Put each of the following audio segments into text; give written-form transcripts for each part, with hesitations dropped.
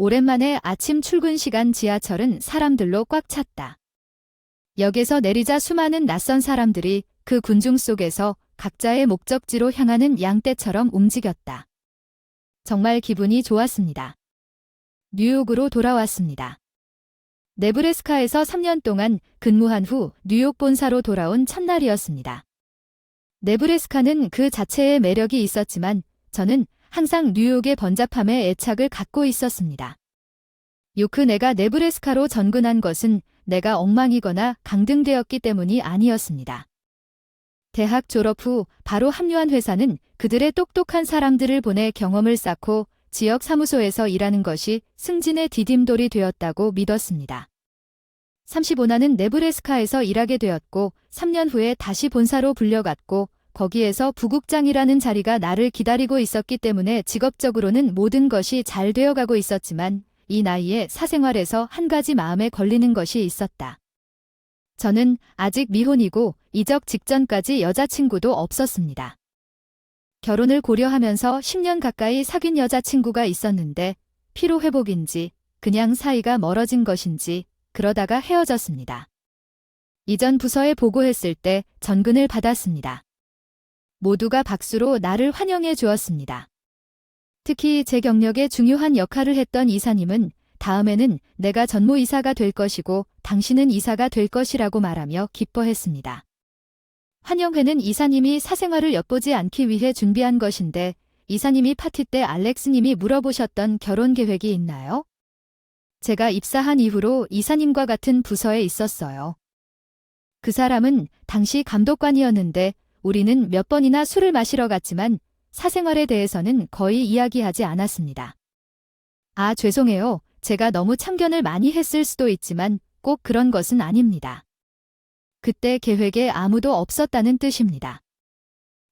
오랜만에 아침 출근 시간 지하철은 사람들로 꽉 찼다. 역에서 내리자 수많은 낯선 사람들이 그 군중 속에서 각자의 목적지로 향하는 양떼처럼 움직였다. 정말 기분이 좋았습니다. 뉴욕으로 돌아왔습니다. 네브래스카에서 3년 동안 근무한 후 뉴욕 본사로 돌아온 첫날이었습니다. 네브래스카는 그 자체의 매력이 있었지만 저는 항상 뉴욕의 번잡함에 애착을 갖고 있었습니다. 요크 내가 네브래스카로 전근한 것은 내가 엉망이거나 강등되었기 때문이 아니었습니다. 대학 졸업 후 바로 합류한 회사는 그들의 똑똑한 사람들을 보내 경험을 쌓고 지역 사무소에서 일하는 것이 승진의 디딤돌이 되었다고 믿었습니다. 35나는 네브래스카에서 일하게 되었고 3년 후에 다시 본사로 불려갔고 거기에서 부국장이라는 자리가 나를 기다리고 있었기 때문에 직업적으로는 모든 것이 잘 되어가고 있었지만 이 나이에 사생활에서 한 가지 마음에 걸리는 것이 있었다. 저는 아직 미혼이고 이적 직전까지 여자친구도 없었습니다. 결혼을 고려하면서 10년 가까이 사귄 여자친구가 있었는데 피로회복인지 그냥 사이가 멀어진 것인지 그러다가 헤어졌습니다. 이전 부서에 보고했을 때 전근을 받았습니다. 모두가 박수로 나를 환영해 주었습니다. 특히 제 경력에 중요한 역할을 했던 이사님은 다음에는 내가 전무이사가 될 것이고 당신은 이사가 될 것이라고 말하며 기뻐했습니다. 환영회는 이사님이 사생활을 엿보지 않기 위해 준비한 것인데 이사님이 파티 때 알렉스님이 물어보셨던 결혼 계획이 있나요? 제가 입사한 이후로 이사님과 같은 부서에 있었어요. 그 사람은 당시 감독관이었는데 우리는 몇 번이나 술을 마시러 갔지만 사생활에 대해서는 거의 이야기하지 않았습니다. 아, 죄송해요. 제가 너무 참견을 많이 했을 수도 있지만 꼭 그런 것은 아닙니다. 그때 계획에 아무도 없었다는 뜻입니다.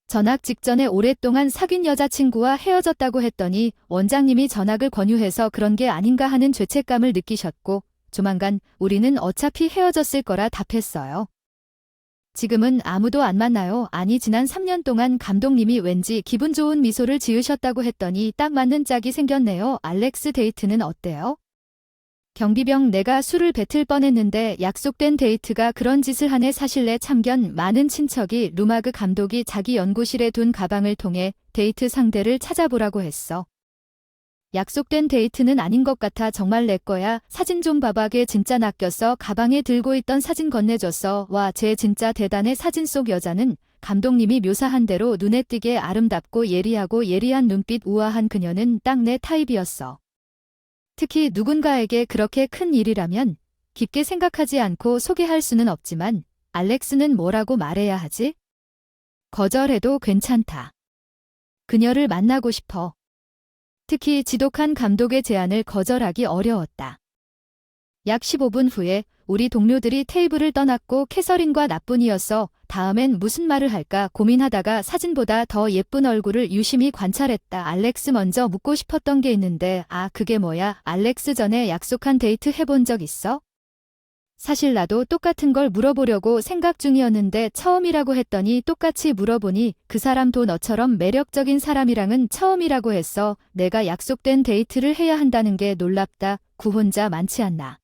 전학 직전에 오랫동안 사귄 여자친구와 헤어졌다고 했더니 원장님이 전학을 권유해서 그런 게 아닌가 하는 죄책감을 느끼셨고 조만간 우리는 어차피 헤어졌을 거라 답했어요. 지금은 아무도 안 만나요. 아니 지난 3년 동안 감독님이 왠지 기분 좋은 미소를 지으셨다고 했더니 딱 맞는 짝이 생겼네요. 알렉스 데이트는 어때요? 경비병 내가 술을 뱉을 뻔했는데 약속된 데이트가 그런 짓을 하네. 사실 내 참견 많은 친척이 루마그 감독이 자기 연구실에 둔 가방을 통해 데이트 상대를 찾아보라고 했어. 약속된 데이트는 아닌 것 같아. 정말 내 거야. 사진 좀 봐봐. 걔 진짜 낚였어. 가방에 들고 있던 사진 건네줬어. 와, 쟤 진짜 대단해. 사진 속 여자는 감독님이 묘사한 대로 눈에 띄게 아름답고 예리하고 예리한 눈빛 우아한 그녀는 딱 내 타입이었어. 특히 누군가에게 그렇게 큰 일이라면 깊게 생각하지 않고 소개할 수는 없지만 알렉스는 뭐라고 말해야 하지? 거절해도 괜찮다. 그녀를 만나고 싶어. 특히 지독한 감독의 제안을 거절하기 어려웠다. 약 15분 후에 우리 동료들이 테이블을 떠났고 캐서린과 나뿐이었어. 다음엔 무슨 말을 할까 고민하다가 사진보다 더 예쁜 얼굴을 유심히 관찰했다. 알렉스 먼저 묻고 싶었던 게 있는데 아 그게 뭐야? 알렉스 전에 약속한 데이트 해본 적 있어? 사실 나도 똑같은 걸 물어보려고 생각 중이었는데 처음이라고 했더니 똑같이 물어보니 그 사람도 너처럼 매력적인 사람이랑은 처음이라고 했어. 내가 약속된 데이트를 해야 한다는 게 놀랍다. 구혼자 많지 않나.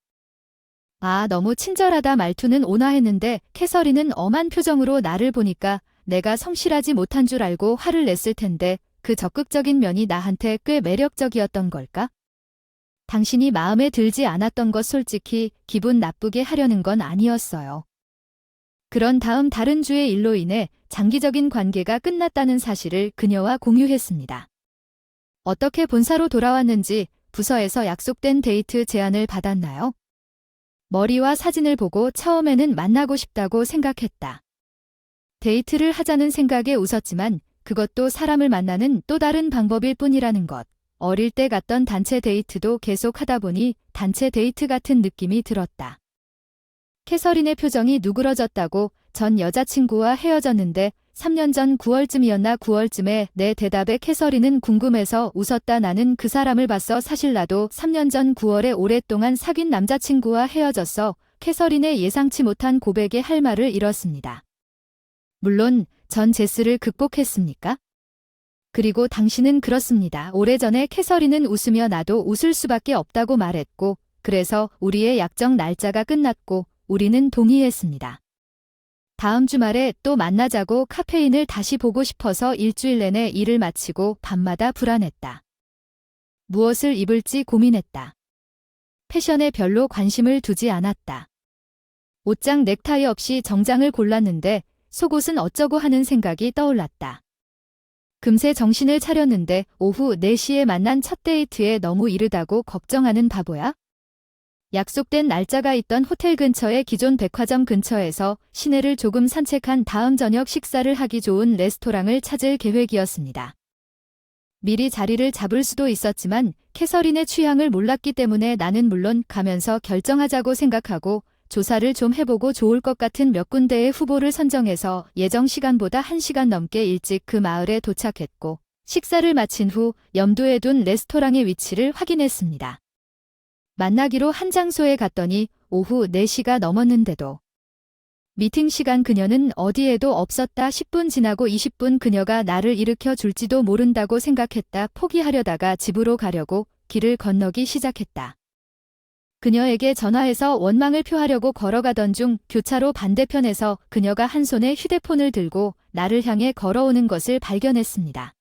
아 너무 친절하다. 말투는 온화했는데 캐서린은 엄한 표정으로 나를 보니까 내가 성실하지 못한 줄 알고 화를 냈을 텐데 그 적극적인 면이 나한테 꽤 매력적이었던 걸까? 당신이 마음에 들지 않았던 것 솔직히 기분 나쁘게 하려는 건 아니었어요. 그런 다음 다른 주의 일로 인해 장기적인 관계가 끝났다는 사실을 그녀와 공유했습니다. 어떻게 본사로 돌아왔는지 부서에서 약속된 데이트 제안을 받았나요? 머리와 사진을 보고 처음에는 만나고 싶다고 생각했다. 데이트를 하자는 생각에 웃었지만 그것도 사람을 만나는 또 다른 방법일 뿐이라는 것. 어릴 때 갔던 단체 데이트도 계속 하다 보니 단체 데이트 같은 느낌이 들었다. 캐서린의 표정이 누그러졌다고 전 여자친구와 헤어졌는데 3년 전 9월쯤이었나 9월쯤에 내 대답에 캐서린은 궁금해서 웃었다. 나는 그 사람을 봤어. 사실 나도 3년 전 9월에 오랫동안 사귄 남자친구와 헤어졌어. 캐서린의 예상치 못한 고백에 할 말을 잃었습니다. 물론 전 제스를 극복했습니까? 그리고 당신은 그렇습니다. 오래전에 캐서린은 웃으며 나도 웃을 수밖에 없다고 말했고, 그래서 우리의 약정 날짜가 끝났고, 우리는 동의했습니다. 다음 주말에 또 만나자고 카페인을 다시 보고 싶어서 일주일 내내 일을 마치고 밤마다 불안했다. 무엇을 입을지 고민했다. 패션에 별로 관심을 두지 않았다. 옷장 넥타이 없이 정장을 골랐는데 속옷은 어쩌고 하는 생각이 떠올랐다. 금세 정신을 차렸는데 오후 4시에 만난 첫 데이트에 너무 이르다고 걱정하는 바보야? 약속된 날짜가 있던 호텔 근처의 기존 백화점 근처에서 시내를 조금 산책한 다음 저녁 식사를 하기 좋은 레스토랑을 찾을 계획이었습니다. 미리 자리를 잡을 수도 있었지만 캐서린의 취향을 몰랐기 때문에 나는 물론 가면서 결정하자고 생각하고 조사를 좀 해보고 좋을 것 같은 몇 군데의 후보를 선정해서 예정 시간보다 1시간 넘게 일찍 그 마을에 도착했고 식사를 마친 후 염두에 둔 레스토랑의 위치를 확인했습니다. 만나기로 한 장소에 갔더니 오후 4시가 넘었는데도 미팅 시간 그녀는 어디에도 없었다. 10분 지나고 20분 그녀가 나를 일으켜 줄지도 모른다고 생각했다. 포기하려다가 집으로 가려고 길을 건너기 시작했다. 그녀에게 전화해서 원망을 표하려고 걸어가던 중 교차로 반대편에서 그녀가 한 손에 휴대폰을 들고 나를 향해 걸어오는 것을 발견했습니다.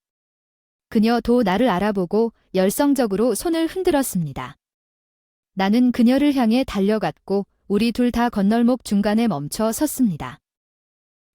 그녀도 나를 알아보고 열성적으로 손을 흔들었습니다. 나는 그녀를 향해 달려갔고 우리 둘 다 건널목 중간에 멈춰 섰습니다.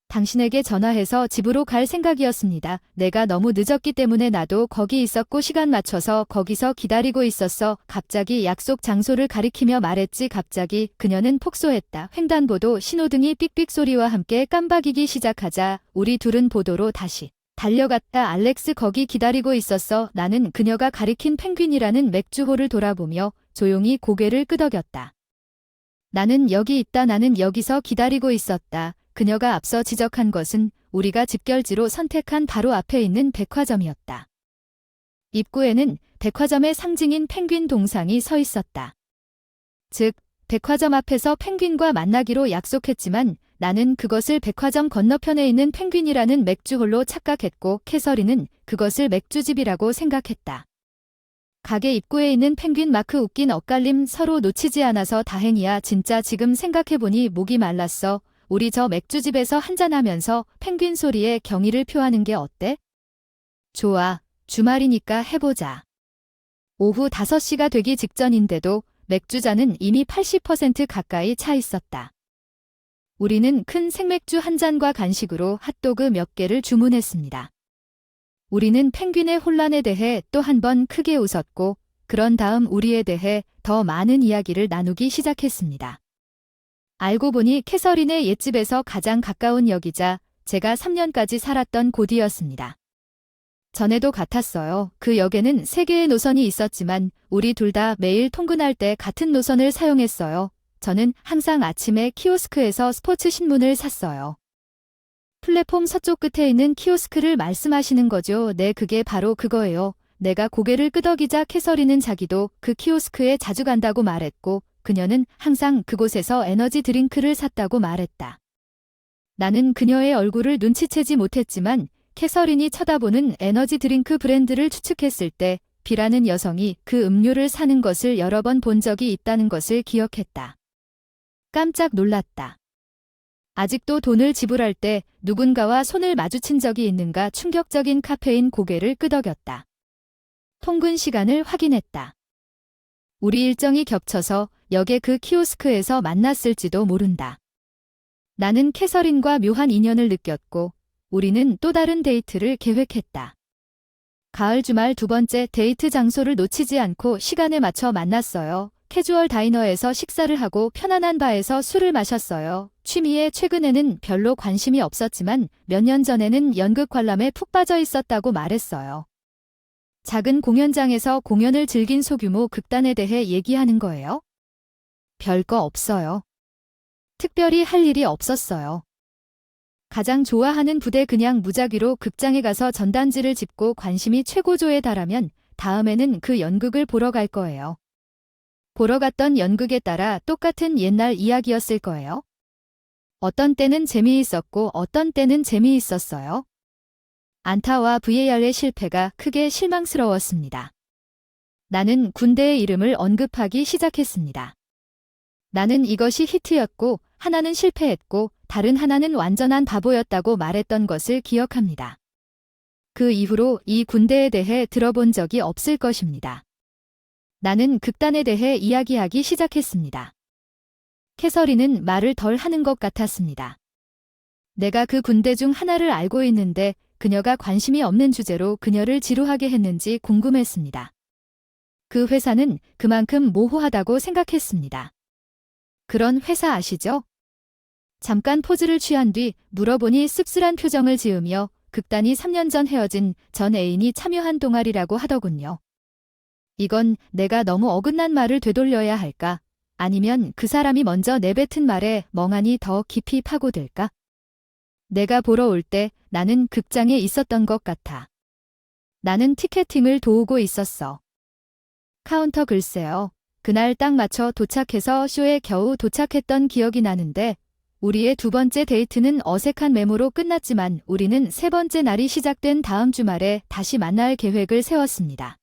당신에게 전화해서 집으로 갈 생각이었습니다. 내가 너무 늦었기 때문에 나도 거기 있었고 시간 맞춰서 거기서 기다리고 있었어. 갑자기 약속 장소를 가리키며 말했지. 갑자기 그녀는 폭소했다. 횡단보도 신호등이 삑삑 소리와 함께 깜박이기 시작하자 우리 둘은 보도로 다시 달려갔다. 알렉스 거기 기다리고 있었어. 나는 그녀가 가리킨 펭귄이라는 맥주홀을 돌아보며 조용히 고개를 끄덕였다. 나는 여기 있다. 나는 여기서 기다리고 있었다. 그녀가 앞서 지적한 것은 우리가 집결지로 선택한 바로 앞에 있는 백화점이었다. 입구에는 백화점의 상징인 펭귄 동상이 서 있었다. 즉, 백화점 앞에서 펭귄과 만나기로 약속했지만 나는 그것을 백화점 건너편에 있는 펭귄이라는 맥주홀로 착각했고 캐서린은 그것을 맥주집이라고 생각했다. 가게 입구에 있는 펭귄 마크 웃긴 엇갈림 서로 놓치지 않아서 다행이야. 진짜 지금 생각해보니 목이 말랐어. 우리 저 맥주집에서 한잔하면서 펭귄 소리에 경의를 표하는 게 어때? 좋아. 주말이니까 해보자. 오후 5시가 되기 직전인데도 맥주잔은 이미 80% 가까이 차 있었다. 우리는 큰 생맥주 한 잔과 간식으로 핫도그 몇 개를 주문했습니다. 우리는 펭귄의 혼란에 대해 또 한 번 크게 웃었고 그런 다음 우리에 대해 더 많은 이야기를 나누기 시작했습니다. 알고 보니 캐서린의 옛집에서 가장 가까운 역이자 제가 3년까지 살았던 곳이었습니다. 전에도 같았어요. 그 역에는 3개의 노선이 있었지만 우리 둘 다 매일 통근할 때 같은 노선을 사용했어요. 저는 항상 아침에 키오스크에서 스포츠 신문을 샀어요. 플랫폼 서쪽 끝에 있는 키오스크를 말씀하시는 거죠. 네, 그게 바로 그거예요. 내가 고개를 끄덕이자 캐서린은 자기도 그 키오스크에 자주 간다고 말했고 그녀는 항상 그곳에서 에너지 드링크를 샀다고 말했다. 나는 그녀의 얼굴을 눈치채지 못했지만 캐서린이 쳐다보는 에너지 드링크 브랜드를 추측했을 때 B라는 여성이 그 음료를 사는 것을 여러 번 본 적이 있다는 것을 기억했다. 깜짝 놀랐다. 아직도 돈을 지불할 때 누군가와 손을 마주친 적이 있는가 충격적인 카페인 고개를 끄덕였다. 통근 시간을 확인했다. 우리 일정이 겹쳐서 역의 그 키오스크에서 만났을지도 모른다. 나는 캐서린과 묘한 인연을 느꼈고 우리는 또 다른 데이트를 계획했다. 가을 주말 2번째 데이트 장소를 놓치지 않고 시간에 맞춰 만났어요. 캐주얼 다이너에서 식사를 하고 편안한 바에서 술을 마셨어요. 취미에 최근에는 별로 관심이 없었지만 몇 년 전에는 연극 관람에 푹 빠져 있었다고 말했어요. 작은 공연장에서 공연을 즐긴 소규모 극단에 대해 얘기하는 거예요? 별거 없어요. 특별히 할 일이 없었어요. 가장 좋아하는 부대 그냥 무작위로 극장에 가서 전단지를 집고 관심이 최고조에 달하면 다음에는 그 연극을 보러 갈 거예요. 보러 갔던 연극에 따라 똑같은 옛날 이야기였을 거예요. 어떤 때는 재미있었고 어떤 때는 재미있었어요. 안타와 VAR의 실패가 크게 실망스러웠습니다. 나는 군대의 이름을 언급하기 시작했습니다. 나는 이것이 히트였고 하나는 실패했고 다른 하나는 완전한 바보였다고 말했던 것을 기억합니다. 그 이후로 이 군대에 대해 들어본 적이 없을 것입니다. 나는 극단에 대해 이야기하기 시작했습니다. 캐서린은 말을 덜 하는 것 같았습니다. 내가 그 군대 중 하나를 알고 있는데 그녀가 관심이 없는 주제로 그녀를 지루하게 했는지 궁금했습니다. 그 회사는 그만큼 모호하다고 생각했습니다. 그런 회사 아시죠? 잠깐 포즈를 취한 뒤 물어보니 씁쓸한 표정을 지으며 극단이 3년 전 헤어진 전 애인이 참여한 동아리라고 하더군요. 이건 내가 너무 어긋난 말을 되돌려야 할까? 아니면 그 사람이 먼저 내뱉은 말에 멍하니 더 깊이 파고들까? 내가 보러 올 때 나는 극장에 있었던 것 같아. 나는 티켓팅을 도우고 있었어. 카운터 글쎄요. 그날 딱 맞춰 도착해서 쇼에 겨우 도착했던 기억이 나는데 우리의 두 번째 데이트는 어색한 메모로 끝났지만 우리는 세 번째 날이 시작된 다음 주말에 다시 만날 계획을 세웠습니다.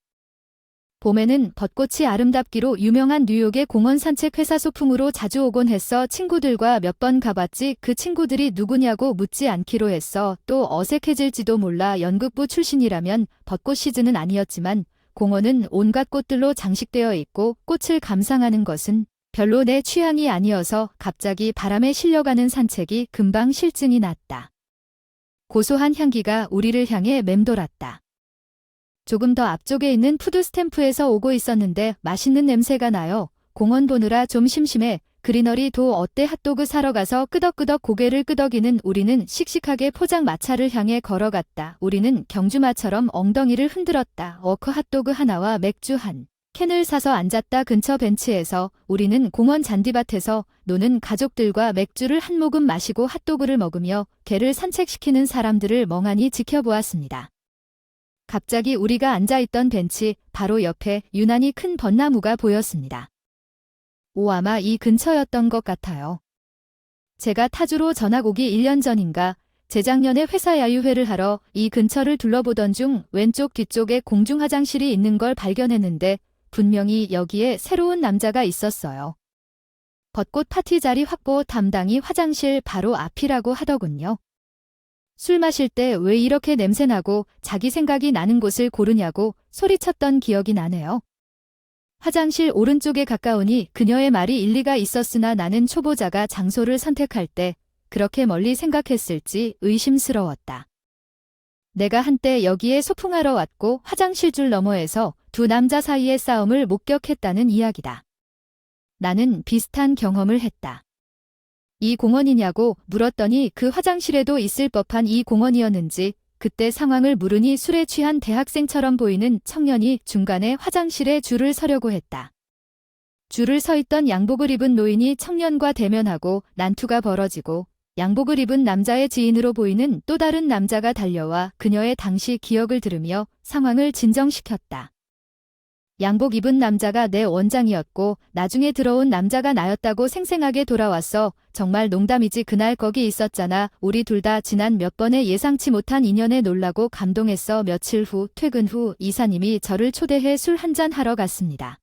봄에는 벚꽃이 아름답기로 유명한 뉴욕의 공원 산책 회사 소풍으로 자주 오곤 했어. 친구들과 몇 번 가봤지. 그 친구들이 누구냐고 묻지 않기로 했어. 또 어색해질지도 몰라. 연극부 출신이라면 벚꽃 시즌은 아니었지만 공원은 온갖 꽃들로 장식되어 있고 꽃을 감상하는 것은 별로 내 취향이 아니어서 갑자기 바람에 실려가는 산책이 금방 실증이 났다. 고소한 향기가 우리를 향해 맴돌았다. 조금 더 앞쪽에 있는 푸드 스탬프에서 오고 있었는데 맛있는 냄새가 나요. 공원 보느라 좀 심심해. 그리너리 도 어때 핫도그 사러 가서 끄덕끄덕 고개를 끄덕이는 우리는 씩씩하게 포장마차를 향해 걸어갔다. 우리는 경주마처럼 엉덩이를 흔들었다. 워커 핫도그 하나와 맥주 한 캔을 사서 앉았다. 근처 벤치에서 우리는 공원 잔디밭에서 노는 가족들과 맥주를 한 모금 마시고 핫도그를 먹으며 개를 산책시키는 사람들을 멍하니 지켜보았습니다. 갑자기 우리가 앉아있던 벤치 바로 옆에 유난히 큰 벚나무가 보였습니다. 아마 이 근처였던 것 같아요. 제가 타주로 전학 오기 1년 전인가 재작년에 회사 야유회를 하러 이 근처를 둘러보던 중 왼쪽 뒤쪽에 공중 화장실이 있는 걸 발견했는데 분명히 여기에 새로운 남자가 있었어요. 벚꽃 파티 자리 확보 담당이 화장실 바로 앞이라고 하더군요. 술 마실 때 왜 이렇게 냄새나고 자기 생각이 나는 곳을 고르냐고 소리쳤던 기억이 나네요. 화장실 오른쪽에 가까우니 그녀의 말이 일리가 있었으나 나는 초보자가 장소를 선택할 때 그렇게 멀리 생각했을지 의심스러웠다. 내가 한때 여기에 소풍하러 왔고 화장실 줄 너머에서 두 남자 사이의 싸움을 목격했다는 이야기다. 나는 비슷한 경험을 했다. 이 공원이냐고 물었더니 그 화장실에도 있을 법한 이 공원이었는지 그때 상황을 물으니 술에 취한 대학생처럼 보이는 청년이 중간에 화장실에 줄을 서려고 했다. 줄을 서 있던 양복을 입은 노인이 청년과 대면하고 난투가 벌어지고 양복을 입은 남자의 지인으로 보이는 또 다른 남자가 달려와 그녀의 당시 기억을 들으며 상황을 진정시켰다. 양복 입은 남자가 내 원장이었고 나중에 들어온 남자가 나였다고 생생하게 돌아왔어. 정말 농담이지 그날 거기 있었잖아. 우리 둘 다 지난 몇 번의 예상치 못한 인연에 놀라고 감동했어. 며칠 후 퇴근 후 이사님이 저를 초대해 술 한잔 하러 갔습니다.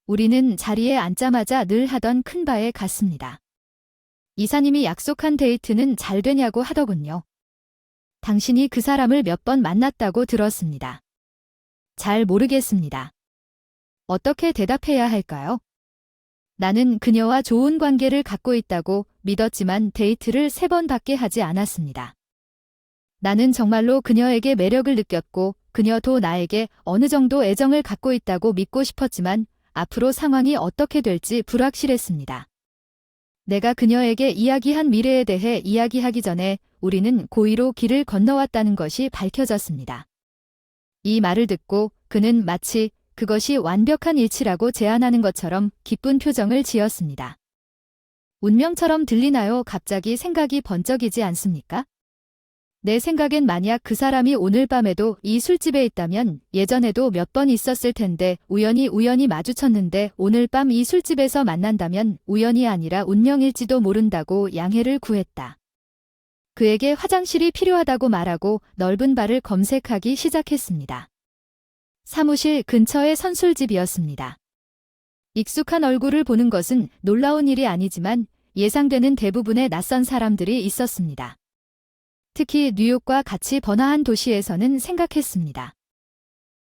우리는 자리에 앉자마자 늘 하던 큰 바에 갔습니다. 이사님이 약속한 데이트는 잘 되냐고 하더군요. 당신이 그 사람을 몇 번 만났다고 들었습니다. 잘 모르겠습니다. 어떻게 대답해야 할까요? 나는 그녀와 좋은 관계를 갖고 있다고 믿었지만 데이트를 3번밖에 하지 않았습니다. 나는 정말로 그녀에게 매력을 느꼈고 그녀도 나에게 어느 정도 애정을 갖고 있다고 믿고 싶었지만 앞으로 상황이 어떻게 될지 불확실했습니다. 내가 그녀에게 이야기한 미래에 대해 이야기하기 전에 우리는 고의로 길을 건너왔다는 것이 밝혀졌습니다. 이 말을 듣고 그는 마치 그것이 완벽한 일치라고 제안하는 것처럼 기쁜 표정을 지었습니다. 운명처럼 들리나요? 갑자기 생각이 번쩍이지 않습니까? 내 생각엔 만약 그 사람이 오늘 밤에도 이 술집에 있다면 예전에도 몇 번 있었을 텐데 우연히 마주쳤는데 오늘 밤 이 술집에서 만난다면 우연이 아니라 운명일지도 모른다고 양해를 구했다. 그에게 화장실이 필요하다고 말하고 넓은 바를 검색하기 시작했습니다. 사무실 근처의 선술집이었습니다. 익숙한 얼굴을 보는 것은 놀라운 일이 아니지만 예상되는 대부분의 낯선 사람들이 있었습니다. 특히 뉴욕과 같이 번화한 도시에서는 생각했습니다.